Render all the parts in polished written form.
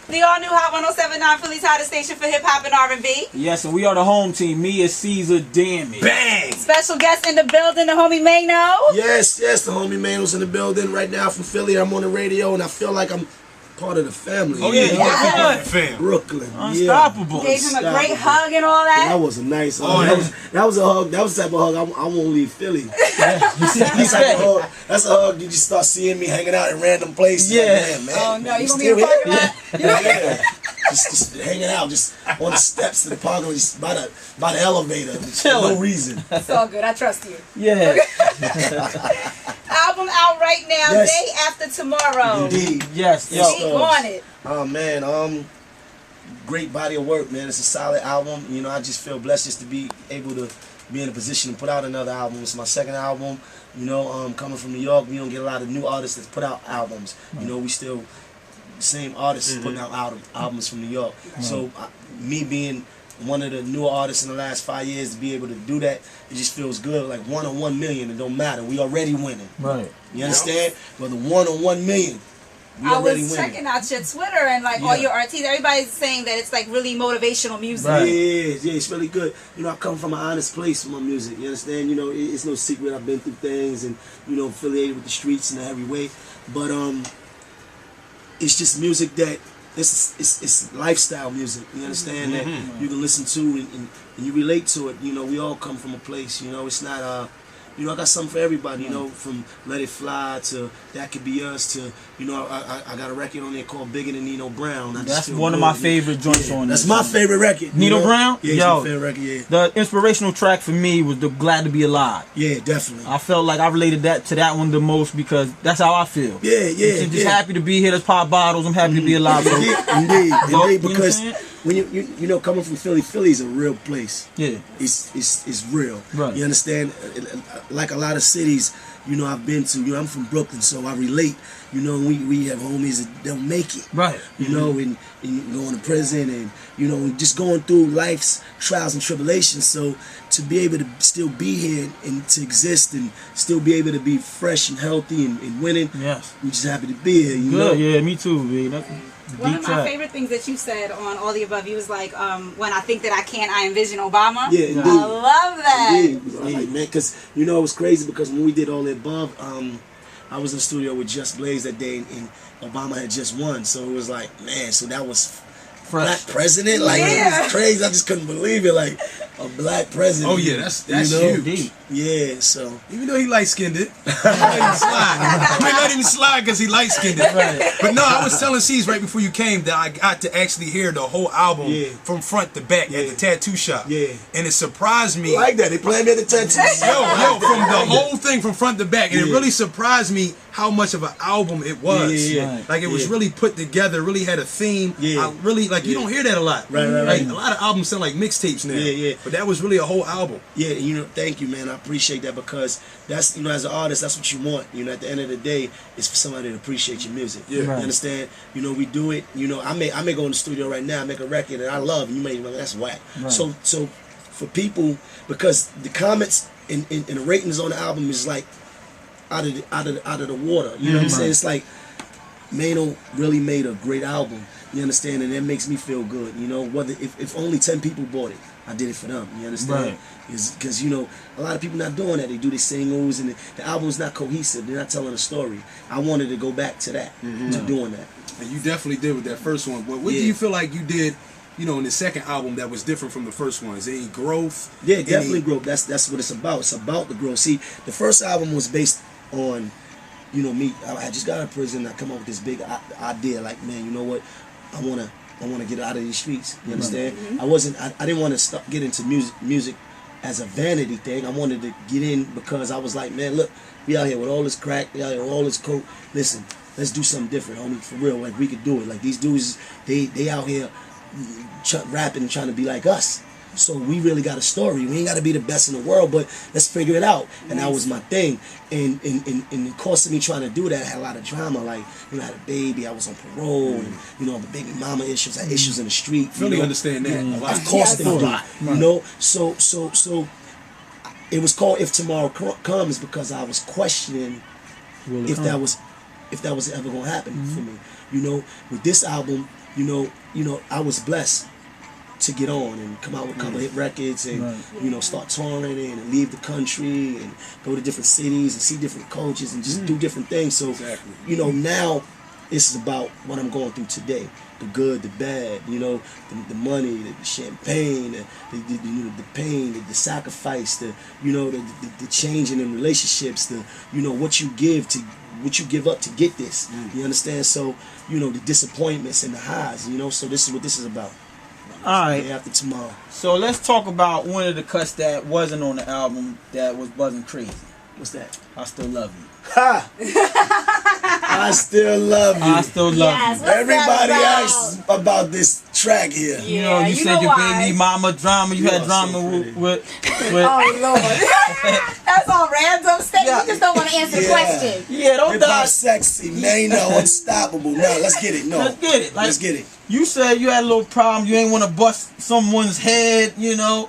The all new Hot 107.9 Philly's hottest station for hip hop and R&B. Yes, and we are the home team. Me and Caesar, damn it. Bang! Special guest in the building, the homie Maino. Yes, the homie Maino's in the building right now from Philly. I'm on the radio and I feel like I'm part of the family. Oh yeah, Yeah. fam. Brooklyn. Unstoppable. Gave him a great hug and all that. That was a nice hug. That was a hug. That was the type of hug I won't leave Philly. That's a hug you just start seeing me hanging out in random places. Yeah. Like, man, Oh no, you gonna be still in the parking lot? Yeah. Just hanging out, just on the steps of the parking lot, just by the elevator. For no reason. It's all good. I trust you. Yeah. Album out right now, Yes. day after tomorrow. Indeed. Yes, yo. Speak on it. Oh man, great body of work, man. It's a solid album. You know, I just feel blessed just to be able to be in a position to put out another album. It's my second album. You know, coming from New York, we don't get a lot of new artists that put out albums. You know, we still the same artists putting out albums from New York. So me being one of the newer artists in the last 5 years to be able to do that, it just feels good. Like 1 on 1 million, it don't matter. We already winning. Right. You understand? Whether 1 on 1 million, we I already was winning. checking out your Twitter and like all your RTs. Everybody's saying that it's like really motivational music. Right. Yeah, it's really good. You know, I come from an honest place with my music. You understand? You know, it's no secret I've been through things and, you know, affiliated with the streets in every way. But it's just music that it's lifestyle music. You understand that you can listen to and you relate to it. You know, we all come from a place. You know, it's not you know, I got something for everybody, you know, from Let It Fly to That Could Be Us to, you know, I got a record on there called Bigger Than Nino Brown. That's one of my favorite joints on That's there. my favorite record. Nino Brown? Yeah, it's my favorite record, yeah. The inspirational track for me was the Glad to Be Alive. Yeah, definitely. I felt like I related that to that one the most because that's how I feel. Yeah. I'm just happy to be here. Let's pop bottles. I'm happy to be alive. So. Indeed, because when you know, coming from Philly's a real place. Yeah. It's real. Right. You understand? Like a lot of cities, you know, I've been to. You know, I'm from Brooklyn, so I relate. You know, we have homies that don't make it. Right. You know, and going to prison and, you know, just going through life's trials and tribulations. So to be able to still be here and to exist and still be able to be fresh and healthy and winning, Yes. we're just happy to be here. You Good. know? Yeah, me too, man. One of my favorite things that you said on All the Above, you was like, when I think that I can't, I envision Obama. Yeah, indeed. I love that. Indeed. I was like, man, because, you know, it was crazy because when we did All the Above, I was in the studio with Just Blaze that day and Obama had just won. So it was like, man, so that was black president? Like, it was crazy. I just couldn't believe it. Like, a black president. Oh yeah, that's you know? huge. Yeah, so. Even though he light-skinned it, let him slide. I mean, let him slide because he light-skinned it. Right. But no, I was telling C's right before you came that I got to actually hear the whole album from front to back at the tattoo shop. Yeah. And it surprised me. I like that. They playing me at the tattoo shop. Yo, from the whole thing from front to back. And it really surprised me how much of an album it was. Yeah. Like, it was really put together, really had a theme. Yeah. I really, like, you don't hear that a lot. Right. Like, a lot of albums sound like mixtapes now. Yeah. But that was really a whole album. Yeah, you know, thank you, man. I appreciate that because that's, you know, as an artist, that's what you want. You know, at the end of the day, it's for somebody to appreciate your music. Yeah. You Right. understand? You know, we do it. You know, I may go in the studio right now, make a record that I love, and you may be like, that's whack. Right. So for people, because the comments and the ratings on the album is like out of the water. You know what I'm saying? It's like Maino really made a great album. You understand? And that makes me feel good. You know, whether if only 10 people bought it, I did it for them. You understand? Right. Because, you know, a lot of people not doing that. They do the singles and the album's not cohesive. They're not telling a story. I wanted to go back to that, to doing that. And you definitely did with that first one. But what do you feel like you did, you know, in the second album that was different from the first one? Is there any growth? Yeah, definitely growth. That's what it's about. It's about the growth. See, the first album was based on, you know, me. I just got out of prison. I come up with this big idea, like, man, you know what? I wanna get out of these streets. You understand? I didn't want to get into music as a vanity thing. I wanted to get in because I was like, man, look, we out here with all this crack, we out here with all this coke. Listen, let's do something different, homie, for real. Like, we could do it. Like, these dudes, they out here rapping and trying to be like us. So we really got a story. We ain't got to be the best in the world, but let's figure it out. And that was my thing. And in the course of me trying to do that, I had a lot of drama. Like, you know, I had a baby, I was on parole, and, you know, the baby mama issues, I had issues in the street. Really understand that. A lot. Of course they do. You know? So it was called If Tomorrow Comes because I was questioning if that was ever gonna happen for me. You know, with this album, you know, I was blessed to get on and come out with a couple hit records and you know, start touring and leave the country and go to different cities and see different cultures and just do different things. So you know, now this is about what I'm going through today. The good, the bad, you know, the money, the champagne, the pain, the sacrifice, you know, the changing in relationships, you know, what you give up to get this. You understand? So, you know, the disappointments and the highs, you know, so this is what this is about. All right. Day after tomorrow. So let's talk about one of the cuts that wasn't on the album that was buzzing crazy. What's that? I Still Love You. Ha! I still love you. I still love you. Everybody asks about this track here. Yeah, You know, you said know your why. baby mama drama. You had are drama so with, pretty. with Oh Lord, that's all random stuff. You just don't want to answer the Yeah. question. yeah, don't Hip hop die. sexy, Maino, unstoppable. No, let's get it. No, Let's get it. Like, let's get it. You said you had a little problem. You ain't want to bust someone's head. You know,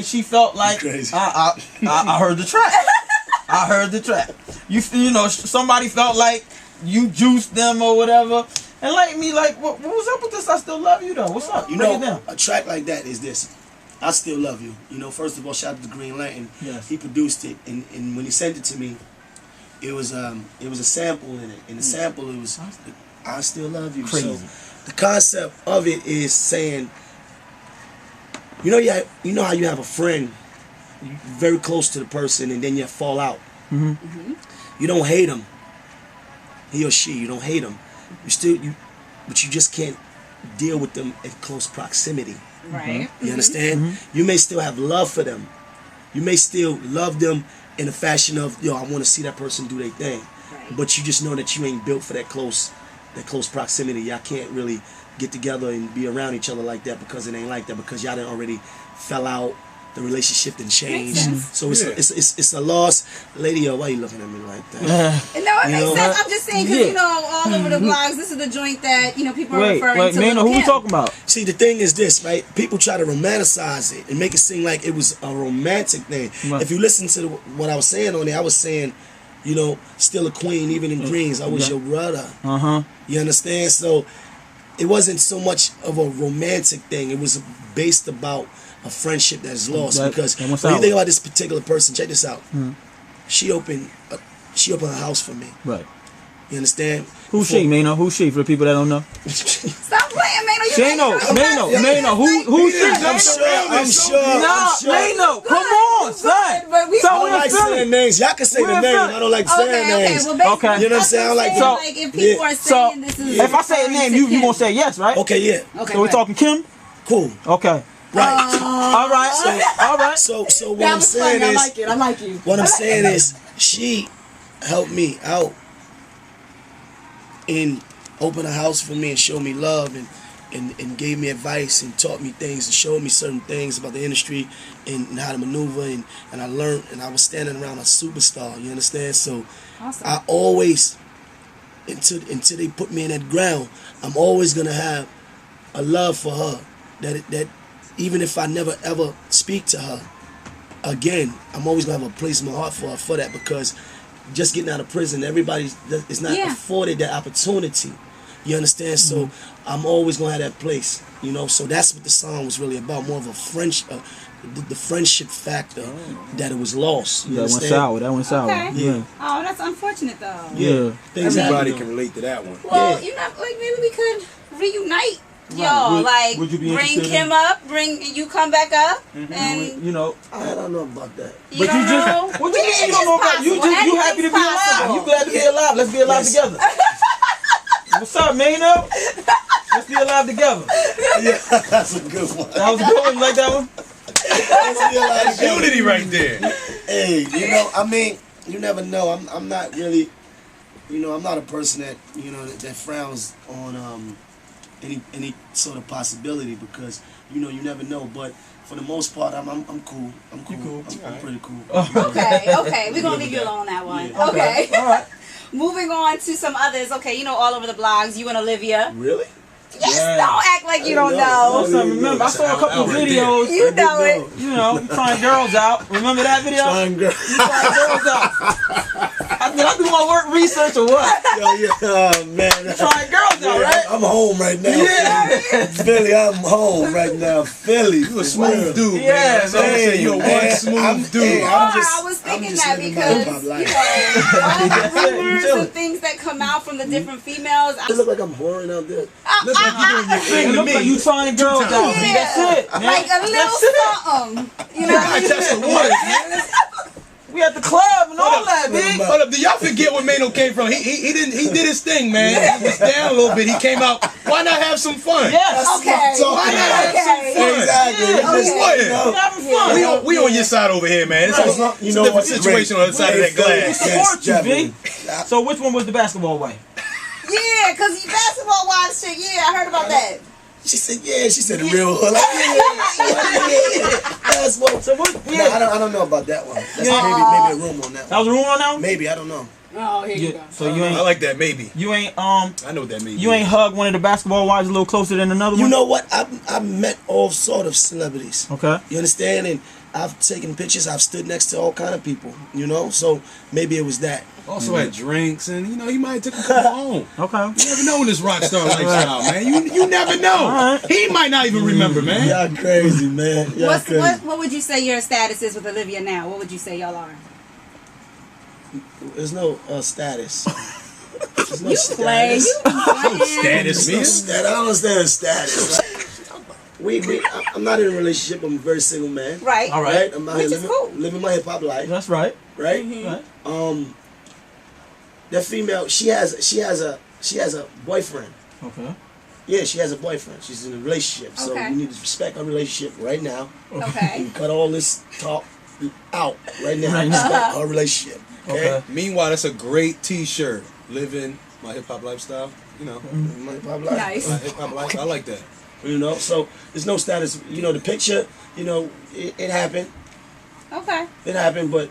she felt like You crazy. I heard the track. I heard the track. You know, somebody felt like you juiced them or whatever. And like me, like, what was up with this? I Still Love You though. What's up? You Break it know, down. a track like that is this. I Still Love You. You know, first of all, shout out to Green Lantern. Yes. He produced it, and when he sent it to me, it was a sample in it. In the sample, it was I Still Love You. Crazy. So the concept of it is saying, you know how you have a friend very close to the person, and then you fall out. You don't hate him, he or she. You don't hate him. But you just can't deal with them in close proximity. Right. You understand? You may still have love for them. You may still love them in a fashion of, yo, I want to see that person do their thing. Right. But you just know that you ain't built for that close proximity. Y'all can't really get together and be around each other like that because it ain't like that, because y'all done already fell out. The relationship done changed. So it's a loss. Lady, why you looking at me like that? No, it You makes know? sense. I'm just saying because Yeah. you know, all over the blogs, this is the joint that you know people are Wait, referring to. Maino, Lil' who we Kim. talking about? See, the thing is this, right? People try to romanticize it and make it seem like it was a romantic thing. Right. If you listen to what I was saying on there, I was saying, you know, still a queen, even in greens. I was your brother. You understand? So it wasn't so much of a romantic thing. It was based about a friendship that's lost. Because when you think about this particular person, check this out. She opened a house for me. Right. You understand? Who's she, Maino? Who's she for the people that don't know? Stop playing, Maino. You Maino. Who's she? I'm sure. Nah, Maino, come on, son. But we I don't like saying names. Y'all can say the name. I don't like saying names. Well, basically, Okay. You know what I'm saying? like if people are saying this is if I say a name, you gonna say yes, right? Okay, yeah. Okay, So we're talking Kim? Cool. Okay. Right. All right. So what I'm saying is, I like you. what I'm saying is, she helped me out and opened a house for me and showed me love and gave me advice and taught me things and showed me certain things about the industry and how to maneuver and I learned, and I was standing around a superstar. You understand? So Awesome. I always, until they put me in that ground, I'm always gonna have a love for her. That even if I never ever speak to her again, I'm always gonna have a place in my heart for her for that, because just getting out of prison, everybody is not afforded that opportunity. You understand? So I'm always gonna have that place. You know. So that's what the song was really about, more of a friendship, the friendship factor that it was lost. You understand? That went sour. Okay. Yeah. Oh, that's unfortunate though. Yeah. Things Everybody happen, can relate to that one. Well, Yeah. you know, like maybe we could reunite. Right. Y'all, like would you be bring interested Kim up, bring you come back up, and You know. I don't know about that. you don't know. What you mean you don't know about? You happy to be alive. You glad to be alive. Let's be alive together. What's up, Maino? Let's be alive together. Yeah, that's a good one. That was a good one. You like that one? Let's be alive That's together. unity right there. Hey, you know, I mean, you never know. I'm not really, you know, I'm not a person that, you know, that frowns on any sort of possibility, because, you know, you never know. But for the most part, I'm cool. I'm cool. You cool? I'm pretty cool. Okay, we're gonna leave you alone on that one. Yeah. Okay. All right. Moving on to some others. Okay, you know, all over the blogs, you and Olivia. Really? Yes, Yeah. don't act like you don't know. know. Remember, I saw a couple of Right there. videos. You know it. You know, trying girls out. Remember that video? Fine girl. Trying girls out. I Did I do my work research or what? Man. Trying girls out, right? I'm home right now. Yeah. Philly, I'm home right now. Philly. You a smooth dude, Yeah, man. That's all I'm man. saying. You're one smooth dude. Hey, I was thinking that because, all the rumors and things that come out from the different females. I look like I'm whoring out there. Look like you're doing your It thing to looks me. like you trying girls out. Yeah. That's it, man. Like a little something. You know what I I mean? test the waters, man. We at the club and all that, big. Hold up, do y'all forget where Maino came from? He did his thing, man. He was down a little bit. He came out. Why not have some fun? Yes. Okay. Why not have some fun? Exactly. Yeah, What? We having fun. We on your side over here, man. It's You a know different what? situation on the other side of that We glass. support you, Definitely. big. So which one was the basketball way? Yeah, because basketball wives shit. Yeah, I heard about that. She said, yeah. She said the real hood. Like, yeah. That's what. So what? No, Yeah. I don't know about that one. That's Yeah. maybe a rumor on that That one. was a rumor now. Maybe, I don't know. Oh, here you go. So you I ain't like that, maybe. I know that maybe. you ain't hugged one of the basketball wives a little closer than another one. You know what? I've met all sort of celebrities. Okay. You understand? And I've taken pictures. I've stood next to all kind of people. You know, so maybe it was that. Also had drinks, and you might take a couple home. Okay. You never know in this rock star lifestyle, man. You never know. Right. He might not even remember, man. Y'all crazy, man. Y'all crazy. What would you say your status is with Olivia now? What would you say y'all are? There's no status. There's no Play. Status, There's no man. status. I don't understand status. I'm not in a relationship. I'm a very single man. Right. All right. I'm out Which here is cool. living my hip hop life. That's right. Right. Right. That female, she has a boyfriend. Okay. Yeah, she has a boyfriend. She's in a relationship. So Okay. we need to respect our relationship right now. Okay. And cut all this talk out right now. Right now. Respect our relationship. Okay. Okay. Meanwhile, that's a great T-shirt. Living my hip hop lifestyle. You know, My hip hop life. Nice. my hip hop life. I like that. You know, so there's no status. You know, the picture, you know, it happened. Okay. It happened, but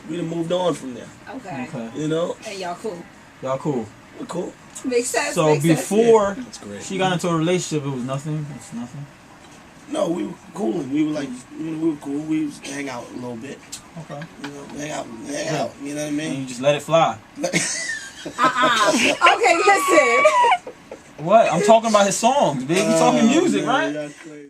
we done moved on from there. Okay. Okay. You know? And y'all cool. Y'all cool. We're cool. Makes sense. So makes sense. before That's great. she got into a relationship, it was nothing. It's nothing. No, we were cool. We were like, we were cool. We was hang out a little bit. Okay. You know, hang out. You know what I And mean? you just let it fly. Okay, listen. What? I'm talking about his songs, big. You talking music, right? Yeah, crazy.